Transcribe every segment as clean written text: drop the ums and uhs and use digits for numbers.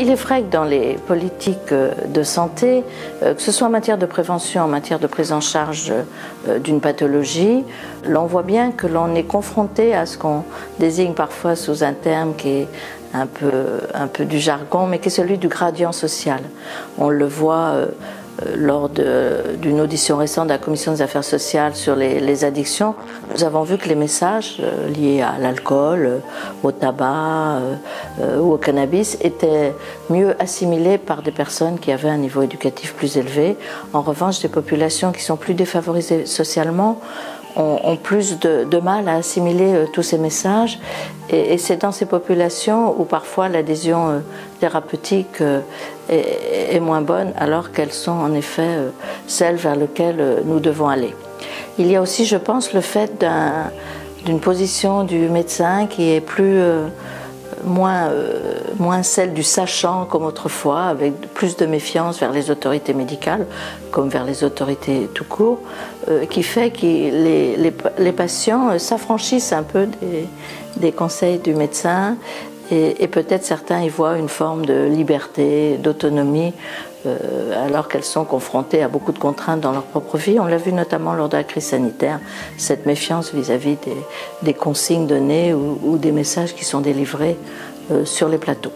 Il est vrai que dans les politiques de santé, que ce soit en matière de prévention, en matière de prise en charge d'une pathologie, l'on voit bien que l'on est confronté à ce qu'on désigne parfois sous un terme qui est un peu du jargon, mais qui est celui du gradient social. On le voit lors d'une audition récente de la Commission des affaires sociales sur les addictions. Nous avons vu que les messages liés à l'alcool, au tabac ou au cannabis étaient mieux assimilés par des personnes qui avaient un niveau éducatif plus élevé. En revanche, des populations qui sont plus défavorisées socialement ont plus de mal à assimiler tous ces messages, et c'est dans ces populations où parfois l'adhésion thérapeutique est moins bonne, alors qu'elles sont en effet celles vers lesquelles nous devons aller. Il y a aussi, je pense, le fait d'une position du médecin qui est moins celle du sachant comme autrefois, avec plus de méfiance vers les autorités médicales comme vers les autorités tout court, qui fait que les patients s'affranchissent un peu des conseils du médecin, et peut-être certains y voient une forme de liberté, d'autonomie, alors qu'elles sont confrontées à beaucoup de contraintes dans leur propre vie. On l'a vu notamment lors de la crise sanitaire, cette méfiance vis-à-vis des consignes données ou des messages qui sont délivrés sur les plateaux.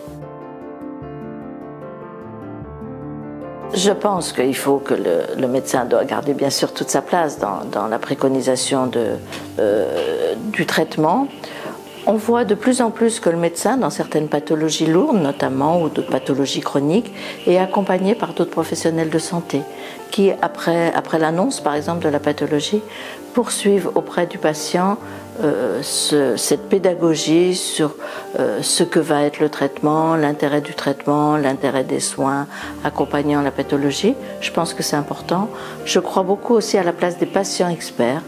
Je pense qu'il faut que le médecin doit garder bien sûr toute sa place dans la préconisation du traitement. On voit de plus en plus que le médecin, dans certaines pathologies lourdes notamment, ou de pathologies chroniques, est accompagné par d'autres professionnels de santé qui, après l'annonce par exemple de la pathologie, poursuivent auprès du patient cette pédagogie sur ce que va être le traitement, l'intérêt du traitement, l'intérêt des soins accompagnant la pathologie. Je pense que c'est important. Je crois beaucoup aussi à la place des patients experts,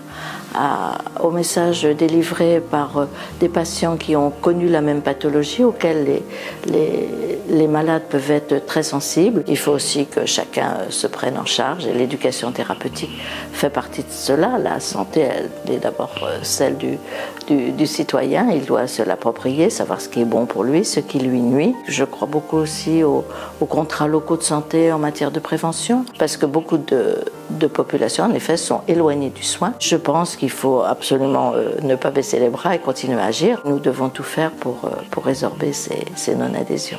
aux messages délivrés par des patients qui ont connu la même pathologie, auxquels les malades peuvent être très sensibles. Il faut aussi que chacun se prenne en charge, et l'éducation thérapeutique fait partie de cela. La santé, elle est d'abord celle du citoyen. Il doit se l'approprier, savoir ce qui est bon pour lui, ce qui lui nuit. Je crois beaucoup aussi aux contrats locaux de santé en matière de prévention, parce que beaucoup de populations, en effet, sont éloignées du soin. Je pense qu'il faut absolument ne pas baisser les bras et continuer à agir. Nous devons tout faire pour résorber ces non-adhésions.